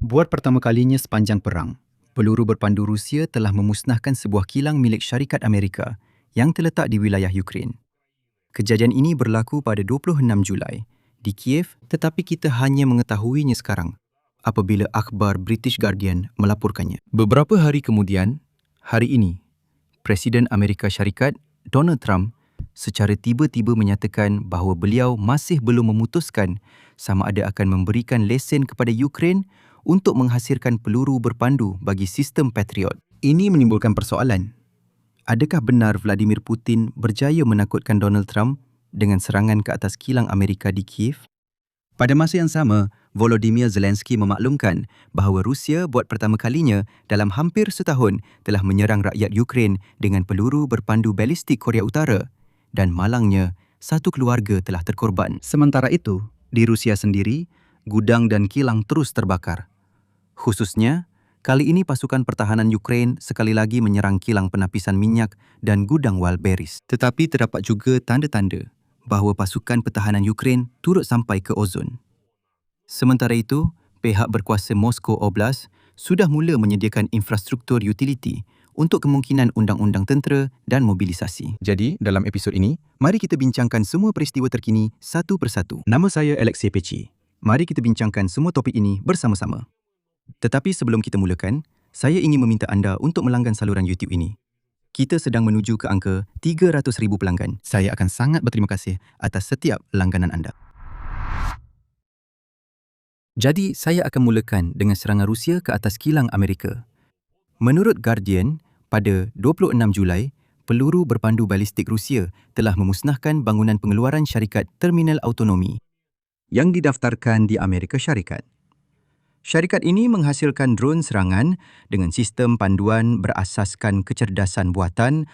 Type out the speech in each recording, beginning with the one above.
Buat pertama kalinya sepanjang perang, peluru berpandu Rusia telah memusnahkan sebuah kilang milik syarikat Amerika yang terletak di wilayah Ukraine. Kejadian ini berlaku pada 26 Julai di Kiev, tetapi kita hanya mengetahuinya sekarang apabila akhbar British Guardian melaporkannya. Beberapa hari kemudian, hari ini, Presiden Amerika Syarikat Donald Trump secara tiba-tiba menyatakan bahawa beliau masih belum memutuskan sama ada akan memberikan lesen kepada Ukraine untuk menghasilkan peluru berpandu bagi sistem Patriot. Ini menimbulkan persoalan. Adakah benar Vladimir Putin berjaya menakutkan Donald Trump dengan serangan ke atas kilang Amerika di Kiev? Pada masa yang sama, Volodymyr Zelensky memaklumkan bahawa Rusia buat pertama kalinya dalam hampir setahun telah menyerang rakyat Ukraine dengan peluru berpandu balistik Korea Utara dan malangnya, satu keluarga telah terkorban. Sementara itu, di Rusia sendiri, gudang dan kilang terus terbakar. Khususnya, kali ini pasukan pertahanan Ukraine sekali lagi menyerang kilang penapisan minyak dan gudang Walberis. Tetapi terdapat juga tanda-tanda bahawa pasukan pertahanan Ukraine turut sampai ke ozon. Sementara itu, pihak berkuasa Moscow Oblast sudah mula menyediakan infrastruktur utiliti untuk kemungkinan undang-undang tentera dan mobilisasi. Jadi, dalam episod ini, mari kita bincangkan semua peristiwa terkini satu persatu. Nama saya Alexei Pecci. Mari kita bincangkan semua topik ini bersama-sama. Tetapi sebelum kita mulakan, saya ingin meminta anda untuk melanggan saluran YouTube ini. Kita sedang menuju ke angka 300,000 pelanggan. Saya akan sangat berterima kasih atas setiap langganan anda. Jadi, saya akan mulakan dengan serangan Rusia ke atas kilang Amerika. Menurut Guardian, pada 26 Julai, peluru berpandu balistik Rusia telah memusnahkan bangunan pengeluaran syarikat Terminal Autonomi yang didaftarkan di Amerika Syarikat. Syarikat ini menghasilkan drone serangan dengan sistem panduan berasaskan kecerdasan buatan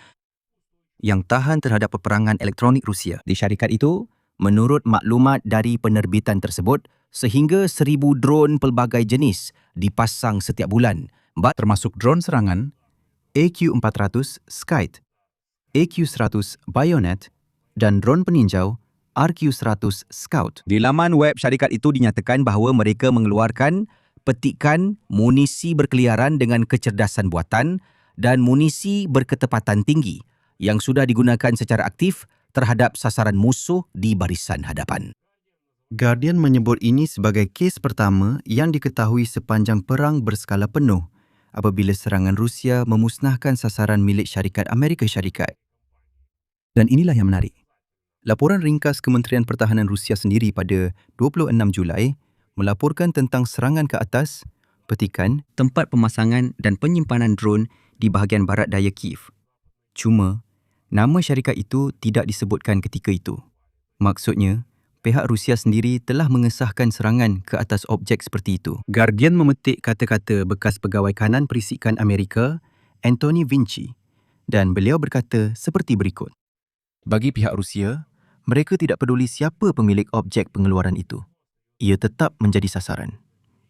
yang tahan terhadap peperangan elektronik Rusia. Di syarikat itu, menurut maklumat dari penerbitan tersebut, sehingga 1,000 drone pelbagai jenis dipasang setiap bulan, termasuk drone serangan AQ-400 Skyte, AQ-100 Bayonet dan drone peninjau RQ-100 Scout. Di laman web syarikat itu dinyatakan bahawa mereka mengeluarkan petikan munisi berkeliaran dengan kecerdasan buatan dan munisi berketepatan tinggi yang sudah digunakan secara aktif terhadap sasaran musuh di barisan hadapan. Guardian menyebut ini sebagai kes pertama yang diketahui sepanjang perang berskala penuh apabila serangan Rusia memusnahkan sasaran milik syarikat Amerika Syarikat. Dan inilah yang menarik. Laporan ringkas Kementerian Pertahanan Rusia sendiri pada 26 Julai melaporkan tentang serangan ke atas, petikan, tempat pemasangan dan penyimpanan drone di bahagian barat daya Kiev. Cuma, nama syarikat itu tidak disebutkan ketika itu. Maksudnya, pihak Rusia sendiri telah mengesahkan serangan ke atas objek seperti itu. Guardian memetik kata-kata bekas pegawai kanan perisikan Amerika, Anthony Vinci, dan beliau berkata seperti berikut. Bagi pihak Rusia, mereka tidak peduli siapa pemilik objek pengeluaran itu. Ia tetap menjadi sasaran.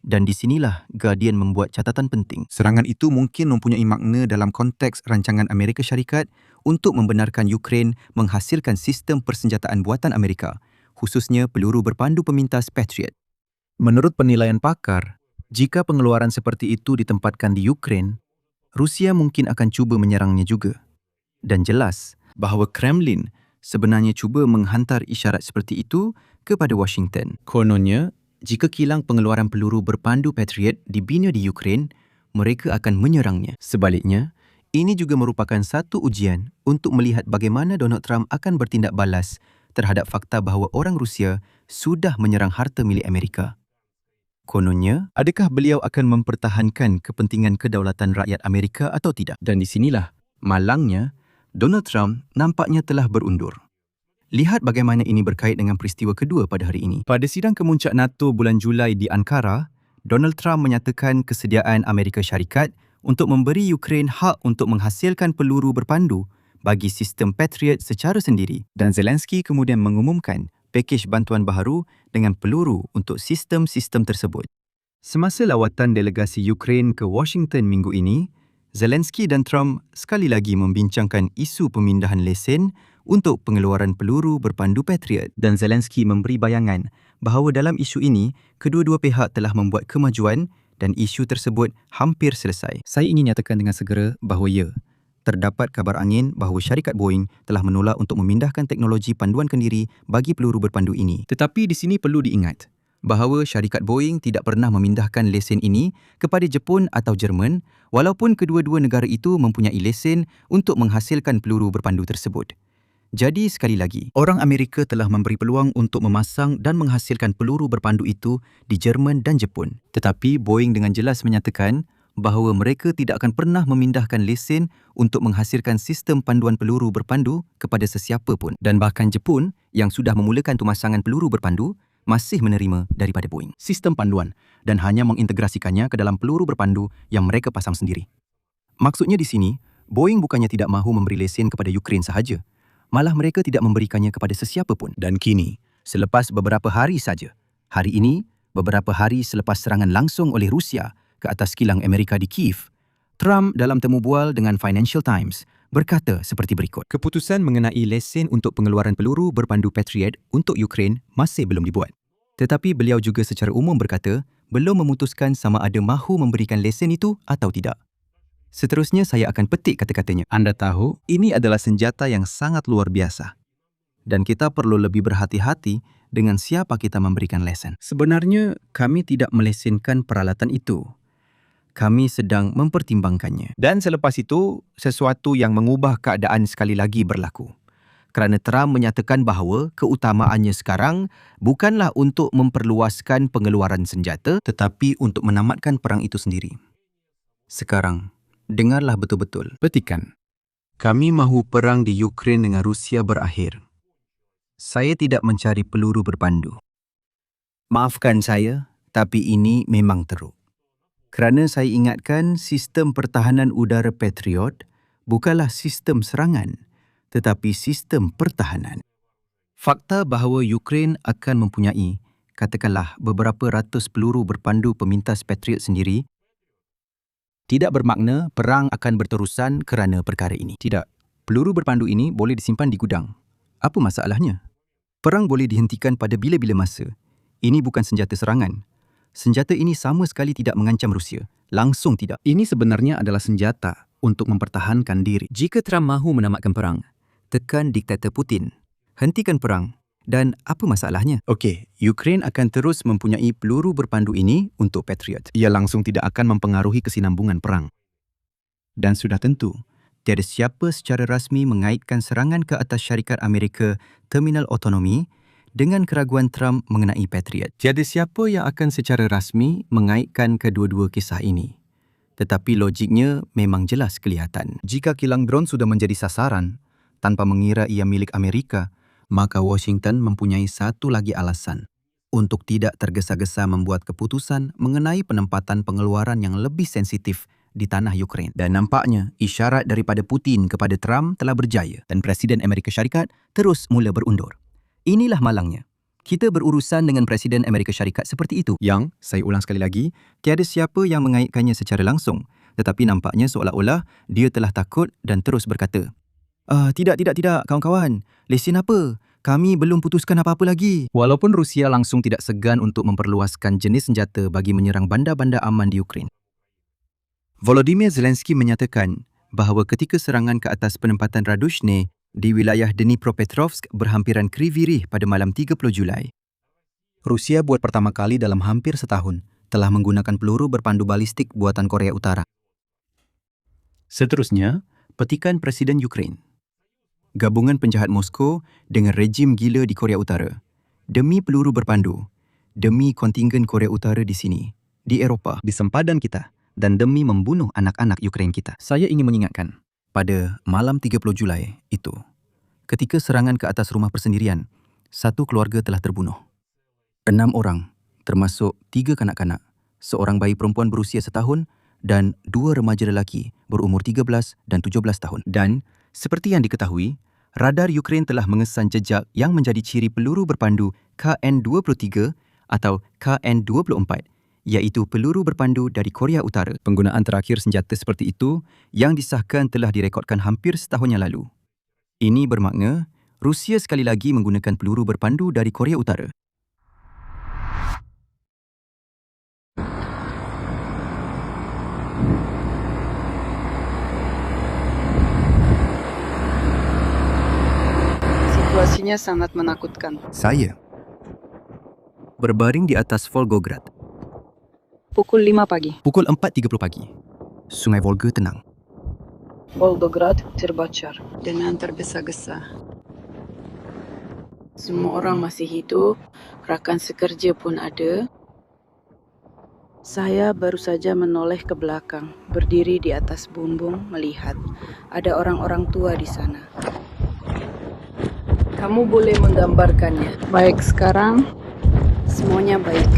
Dan di sinilah Guardian membuat catatan penting. Serangan itu mungkin mempunyai makna dalam konteks rancangan Amerika Syarikat untuk membenarkan Ukraine menghasilkan sistem persenjataan buatan Amerika, khususnya peluru berpandu pemintas Patriot. Menurut penilaian pakar, jika pengeluaran seperti itu ditempatkan di Ukraine, Rusia mungkin akan cuba menyerangnya juga. Dan jelas bahawa Kremlin sebenarnya cuba menghantar isyarat seperti itu kepada Washington. Kononnya, jika kilang pengeluaran peluru berpandu Patriot dibina di Ukraine, mereka akan menyerangnya. Sebaliknya, ini juga merupakan satu ujian untuk melihat bagaimana Donald Trump akan bertindak balas terhadap fakta bahawa orang Rusia sudah menyerang harta milik Amerika. Kononnya, adakah beliau akan mempertahankan kepentingan kedaulatan rakyat Amerika atau tidak? Dan di sinilah, malangnya, Donald Trump nampaknya telah berundur. Lihat bagaimana ini berkait dengan peristiwa kedua pada hari ini. Pada sidang kemuncak NATO bulan Julai di Ankara, Donald Trump menyatakan kesediaan Amerika Syarikat untuk memberi Ukraine hak untuk menghasilkan peluru berpandu bagi sistem Patriot secara sendiri. Dan Zelensky kemudian mengumumkan pakej bantuan baharu dengan peluru untuk sistem-sistem tersebut. Semasa lawatan delegasi Ukraine ke Washington minggu ini, Zelensky dan Trump sekali lagi membincangkan isu pemindahan lesen untuk pengeluaran peluru berpandu Patriot. Dan Zelensky memberi bayangan bahawa dalam isu ini, kedua-dua pihak telah membuat kemajuan dan isu tersebut hampir selesai. Saya ingin nyatakan dengan segera bahawa ya, terdapat kabar angin bahawa syarikat Boeing telah menolak untuk memindahkan teknologi panduan kendiri bagi peluru berpandu ini. Tetapi di sini perlu diingat bahawa syarikat Boeing tidak pernah memindahkan lesen ini kepada Jepun atau Jerman walaupun kedua-dua negara itu mempunyai lesen untuk menghasilkan peluru berpandu tersebut. Jadi sekali lagi, orang Amerika telah memberi peluang untuk memasang dan menghasilkan peluru berpandu itu di Jerman dan Jepun. Tetapi Boeing dengan jelas menyatakan bahawa mereka tidak akan pernah memindahkan lesen untuk menghasilkan sistem panduan peluru berpandu kepada sesiapa pun. Dan bahkan Jepun yang sudah memulakan pemasangan peluru berpandu masih menerima daripada Boeing sistem panduan dan hanya mengintegrasikannya ke dalam peluru berpandu yang mereka pasang sendiri. Maksudnya di sini, Boeing bukannya tidak mahu memberi lesen kepada Ukraine sahaja, malah mereka tidak memberikannya kepada sesiapa pun. Dan kini, selepas beberapa hari saja, hari ini, beberapa hari selepas serangan langsung oleh Rusia ke atas kilang Amerika di Kiev, Trump dalam temu bual dengan Financial Times berkata seperti berikut. Keputusan mengenai lesen untuk pengeluaran peluru berpandu Patriot untuk Ukraine masih belum dibuat. Tetapi beliau juga secara umum berkata belum memutuskan sama ada mahu memberikan lesen itu atau tidak. Seterusnya saya akan petik kata-katanya. Anda tahu, ini adalah senjata yang sangat luar biasa. Dan kita perlu lebih berhati-hati dengan siapa kita memberikan lesen. Sebenarnya, kami tidak melesenkan peralatan itu. Kami sedang mempertimbangkannya. Dan selepas itu, sesuatu yang mengubah keadaan sekali lagi berlaku. Kerana Trump menyatakan bahawa keutamaannya sekarang bukanlah untuk memperluaskan pengeluaran senjata, tetapi untuk menamatkan perang itu sendiri. Sekarang, dengarlah betul-betul. Petikan. Kami mahu perang di Ukraine dengan Rusia berakhir. Saya tidak mencari peluru berpandu. Maafkan saya, tapi ini memang teruk. Kerana saya ingatkan sistem pertahanan udara Patriot bukanlah sistem serangan, tetapi sistem pertahanan. Fakta bahawa Ukraine akan mempunyai, katakanlah, beberapa ratus peluru berpandu pemintas Patriot sendiri tidak bermakna perang akan berterusan kerana perkara ini. Tidak. Peluru berpandu ini boleh disimpan di gudang. Apa masalahnya? Perang boleh dihentikan pada bila-bila masa. Ini bukan senjata serangan. Senjata ini sama sekali tidak mengancam Rusia. Langsung tidak. Ini sebenarnya adalah senjata untuk mempertahankan diri. Jika Trump mahu menamatkan perang, tekan diktator Putin. Hentikan perang. Dan apa masalahnya? Okey, Ukraine akan terus mempunyai peluru berpandu ini untuk Patriot. Ia langsung tidak akan mempengaruhi kesinambungan perang. Dan sudah tentu, tiada siapa secara rasmi mengaitkan serangan ke atas syarikat Amerika Terminal Autonomy dengan keraguan Trump mengenai Patriot. Tiada siapa yang akan secara rasmi mengaitkan kedua-dua kisah ini. Tetapi logiknya memang jelas kelihatan. Jika kilang drone sudah menjadi sasaran, tanpa mengira ia milik Amerika, maka Washington mempunyai satu lagi alasan untuk tidak tergesa-gesa membuat keputusan mengenai penempatan pengeluaran yang lebih sensitif di tanah Ukraine. Dan nampaknya isyarat daripada Putin kepada Trump telah berjaya dan Presiden Amerika Syarikat terus mula berundur. Inilah malangnya. Kita berurusan dengan Presiden Amerika Syarikat seperti itu. Yang, saya ulang sekali lagi, tiada siapa yang mengaitkannya secara langsung. Tetapi nampaknya seolah-olah dia telah takut dan terus berkata, Tidak, kawan-kawan. Lesen apa? Kami belum putuskan apa-apa lagi. Walaupun Rusia langsung tidak segan untuk memperluaskan jenis senjata bagi menyerang bandar-bandar aman di Ukraine. Volodymyr Zelensky menyatakan bahawa ketika serangan ke atas penempatan Radushne di wilayah Dnipropetrovsk berhampiran Kryvyi Rih pada malam 30 Julai, Rusia buat pertama kali dalam hampir setahun telah menggunakan peluru berpandu balistik buatan Korea Utara. Seterusnya, petikan Presiden Ukraine. Gabungan penjahat Moskow dengan rejim gila di Korea Utara. Demi peluru berpandu, demi kontingen Korea Utara di sini, di Eropah, di sempadan kita, dan demi membunuh anak-anak Ukraine kita. Saya ingin mengingatkan, pada malam 30 Julai itu, ketika serangan ke atas rumah persendirian, satu keluarga telah terbunuh. 6 orang, termasuk 3 kanak-kanak, seorang bayi perempuan berusia setahun dan 2 remaja lelaki berumur 13 dan 17 tahun. Dan seperti yang diketahui, radar Ukraine telah mengesan jejak yang menjadi ciri peluru berpandu KN-23 atau KN-24, iaitu peluru berpandu dari Korea Utara. Penggunaan terakhir senjata seperti itu yang disahkan telah direkodkan hampir setahun yang lalu. Ini bermakna Rusia sekali lagi menggunakan peluru berpandu dari Korea Utara. Semuanya sangat menakutkan. Saya berbaring di atas Volgograd. Pukul 5 pagi. Pukul 4.30 pagi. Sungai Volga tenang. Volgograd terbocor dengan tergesa-gesa. Semua orang masih hidup, rakan sekerja pun ada. Saya baru saja menoleh ke belakang, berdiri di atas bumbung melihat ada orang-orang tua di sana. Kamu boleh menggambarkannya. Baik, sekarang semuanya baik.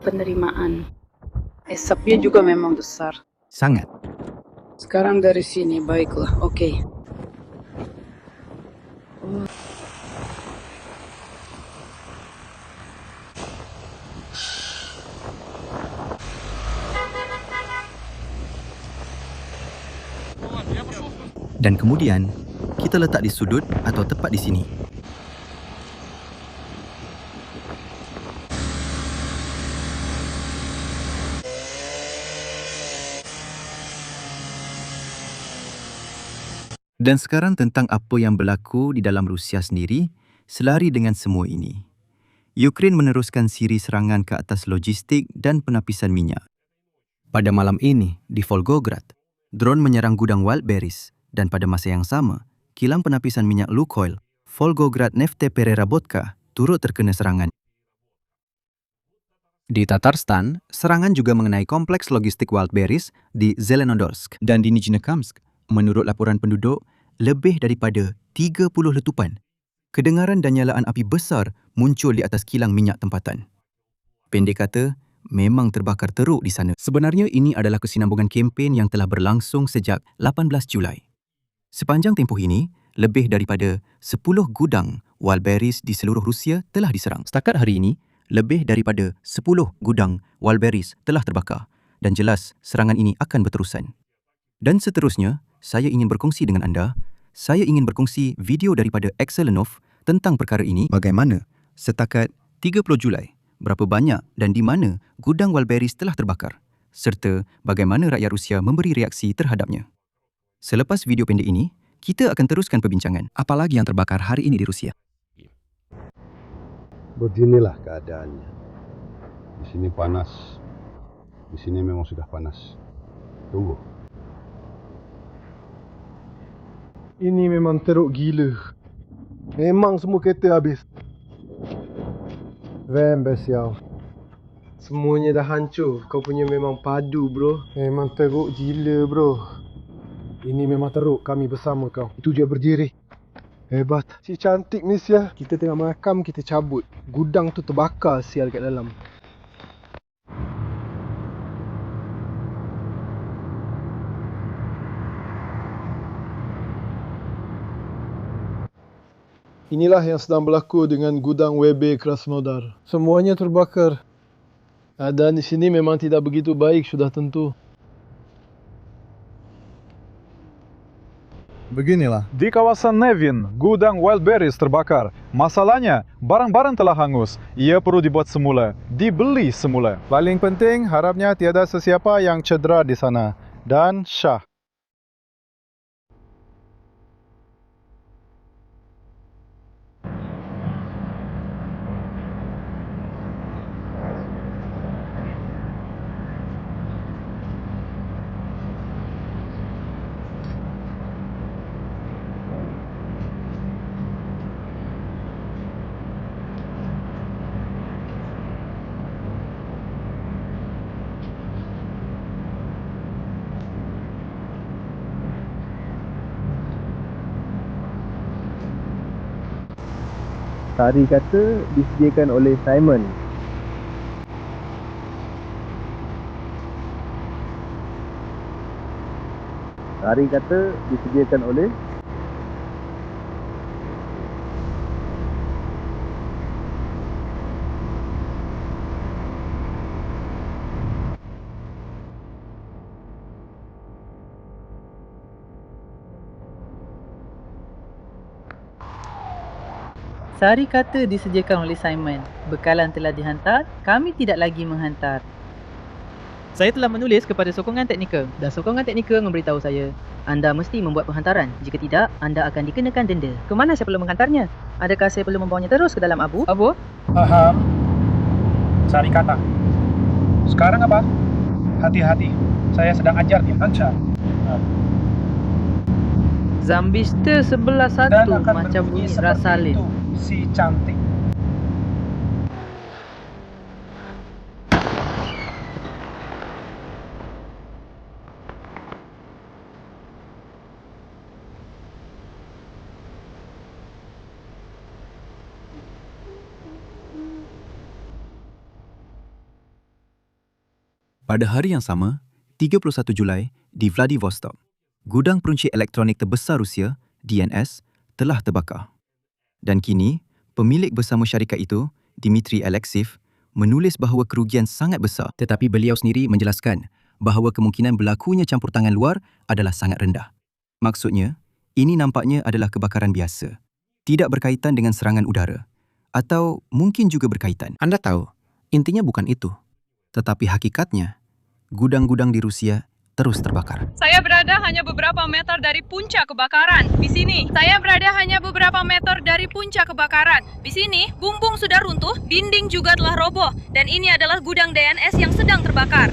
Penerimaan. Asapnya juga memang besar. Sangat. Sekarang dari sini, baiklah, oke. Dan kemudian, kita letak di sudut atau tepat di sini. Dan sekarang tentang apa yang berlaku di dalam Rusia sendiri selari dengan semua ini. Ukraine meneruskan siri serangan ke atas logistik dan penapisan minyak. Pada malam ini, di Volgograd, drone menyerang gudang Wildberries dan pada masa yang sama, kilang penapisan minyak Lukoil, Volgograd Neftepereработка, turut terkena serangan. Di Tatarstan, serangan juga mengenai kompleks logistik Wildberries di Zelenodolsk dan di Nizhnekamsk. Menurut laporan penduduk, lebih daripada 30 letupan, kedengaran dan nyalaan api besar muncul di atas kilang minyak tempatan. Pendek kata, memang terbakar teruk di sana. Sebenarnya ini adalah kesinambungan kempen yang telah berlangsung sejak 18 Julai. Sepanjang tempoh ini, lebih daripada 10 gudang Wildberries di seluruh Rusia telah diserang. Setakat hari ini, lebih daripada 10 gudang Wildberries telah terbakar dan jelas serangan ini akan berterusan. Dan seterusnya, saya ingin berkongsi dengan anda, saya ingin berkongsi video daripada Excelenov tentang perkara ini, bagaimana setakat 30 Julai, berapa banyak dan di mana gudang Wildberries telah terbakar, serta bagaimana rakyat Rusia memberi reaksi terhadapnya. Selepas video pendek ini, kita akan teruskan perbincangan. Apalagi yang terbakar hari ini di Rusia? Beginilah keadaannya. Di sini panas. Di sini memang sudah panas. Tunggu. Ini memang teruk gila. Memang semua kereta habis. Van besial. Semuanya dah hancur. Kau punya memang padu, bro. Memang teruk gila, bro. Ini memang teruk. Kami bersama kau. Itu je berdiri. Hebat. Si cantik ni sial. Kita tengah makam, kita cabut. Gudang tu terbakar sial kat dalam. Inilah yang sedang berlaku dengan gudang WB Krasnodar. Semuanya terbakar. Keadaan di sini memang tidak begitu baik, sudah tentu. Beginilah. Di kawasan Nevin, gudang Wildberries terbakar. Masalahnya, barang-barang telah hangus. Ia perlu dibuat semula, dibeli semula. Paling penting, harapnya tiada sesiapa yang cedera di sana. Dan Syah. Sari kata disediakan oleh Simon. Sari kata disediakan oleh Sari kata disediakan oleh Simon. Bekalan telah dihantar, kami tidak lagi menghantar. Saya telah menulis kepada sokongan teknikal dan sokongan teknikal memberitahu saya, anda mesti membuat penghantaran. Jika tidak, anda akan dikenakan denda. Ke mana saya perlu menghantarnya? Adakah saya perlu membawanya terus ke dalam abu? Abu? Faham. Sari kata. Sekarang apa? Hati-hati. Saya sedang ajar dia. Lancar. Zambista sebelah Dan satu akan macam berbunyi bunyi seperti Rasalin. itu, si cantik. Pada hari yang sama, 31 Julai, di Vladivostok, gudang peruncit elektronik terbesar Rusia, DNS, telah terbakar. Dan kini, pemilik bersama syarikat itu, Dmitry Alexeyev, menulis bahawa kerugian sangat besar, tetapi beliau sendiri menjelaskan bahawa kemungkinan berlakunya campur tangan luar adalah sangat rendah. Maksudnya, ini nampaknya adalah kebakaran biasa, tidak berkaitan dengan serangan udara, atau mungkin juga berkaitan. Anda tahu, intinya bukan itu. Tetapi hakikatnya, gudang-gudang di Rusia terus terbakar. Saya berada hanya beberapa meter dari puncak kebakaran. Di sini. Saya berada hanya beberapa meter dari puncak kebakaran. Di sini, bumbung sudah runtuh, dinding juga telah roboh, dan ini adalah gudang DNS yang sedang terbakar.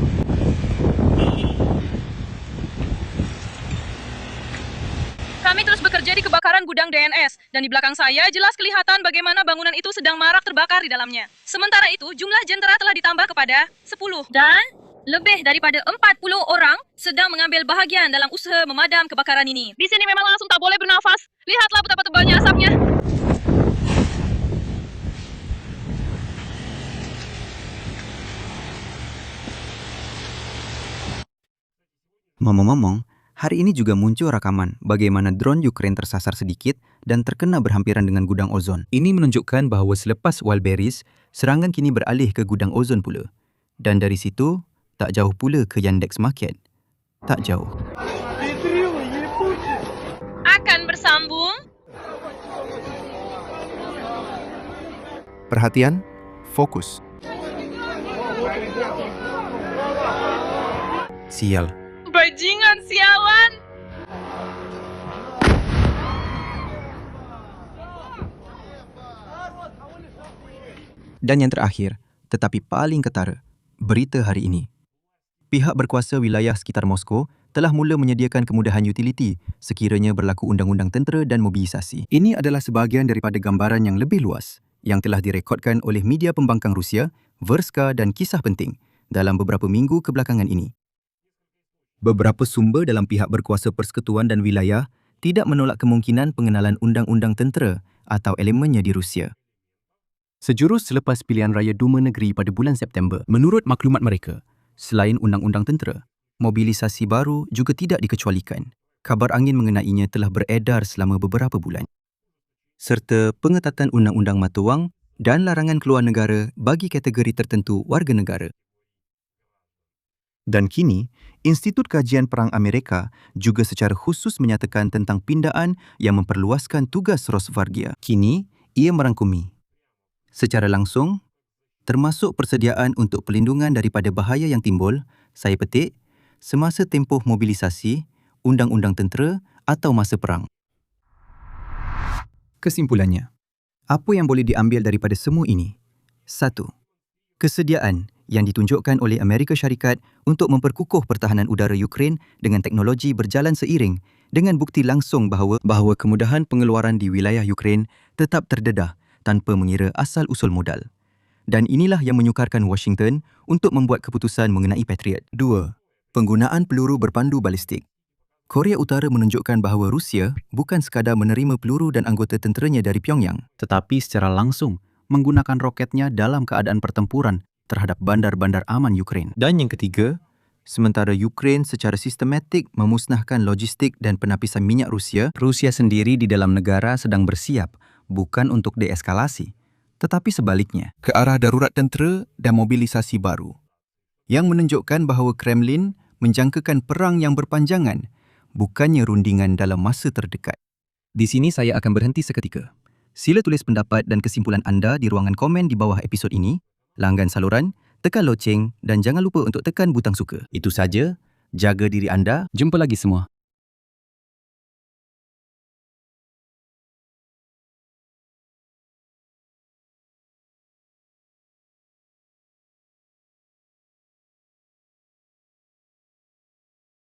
Kami terus bekerja di kebakaran gudang DNS, dan di belakang saya jelas kelihatan bagaimana bangunan itu sedang marak terbakar di dalamnya. Sementara itu, jumlah jentera telah ditambah kepada 10. Dan lebih daripada 40 orang sedang mengambil bahagian dalam usaha memadam kebakaran ini. Di sini memang langsung tak boleh bernafas. Lihatlah betapa tebalnya asapnya. Ngomong-ngomong, hari ini juga muncul rakaman bagaimana drone Ukraine tersasar sedikit dan terkena berhampiran dengan gudang ozon. Ini menunjukkan bahawa selepas Wildberries, serangan kini beralih ke gudang ozon pula. Dan dari situ, tak jauh pula ke Yandex Market. Tak jauh. Akan bersambung. Perhatian, fokus. Sial. Bajingan sialan. Dan yang terakhir, tetapi paling ketara, berita hari ini. Pihak berkuasa wilayah sekitar Moskow telah mula menyediakan kemudahan utiliti sekiranya berlaku undang-undang tentera dan mobilisasi. Ini adalah sebahagian daripada gambaran yang lebih luas yang telah direkodkan oleh media pembangkang Rusia, Verska dan Kisah Penting dalam beberapa minggu kebelakangan ini. Beberapa sumber dalam pihak berkuasa persekutuan dan wilayah tidak menolak kemungkinan pengenalan undang-undang tentera atau elemennya di Rusia. Sejurus selepas pilihan raya Duma Negeri pada bulan September, menurut maklumat mereka, selain undang-undang tentera, mobilisasi baru juga tidak dikecualikan. Kabar angin mengenainya telah beredar selama beberapa bulan. Serta pengetatan undang-undang mata wang dan larangan keluar negara bagi kategori tertentu warga negara. Dan kini, Institut Kajian Perang Amerika juga secara khusus menyatakan tentang pindaan yang memperluaskan tugas Rosgvardia. Kini, ia merangkumi secara langsung, termasuk persediaan untuk pelindungan daripada bahaya yang timbul, saya petik, semasa tempoh mobilisasi, undang-undang tentera atau masa perang. Kesimpulannya, apa yang boleh diambil daripada semua ini? 1. Kesediaan yang ditunjukkan oleh Amerika Syarikat untuk memperkukuh pertahanan udara Ukraine dengan teknologi berjalan seiring dengan bukti langsung bahawa kemudahan pengeluaran di wilayah Ukraine tetap terdedah tanpa mengira asal-usul modal. Dan inilah yang menyukarkan Washington untuk membuat keputusan mengenai Patriot. 2. Penggunaan peluru berpandu balistik. Korea Utara menunjukkan bahawa Rusia bukan sekadar menerima peluru dan anggota tenteranya dari Pyongyang, tetapi secara langsung menggunakan roketnya dalam keadaan pertempuran terhadap bandar-bandar aman Ukraine. Dan yang ketiga, sementara Ukraine secara sistematik memusnahkan logistik dan penapisan minyak Rusia, Rusia sendiri di dalam negara sedang bersiap bukan untuk deeskalasi, tetapi sebaliknya, ke arah darurat tentera dan mobilisasi baru, yang menunjukkan bahawa Kremlin menjangkakan perang yang berpanjangan, bukannya rundingan dalam masa terdekat. Di sini saya akan berhenti seketika. Sila tulis pendapat dan kesimpulan anda di ruangan komen di bawah episod ini. Langgan saluran, tekan loceng dan jangan lupa untuk tekan butang suka. Itu saja. Jaga diri anda. Jumpa lagi semua.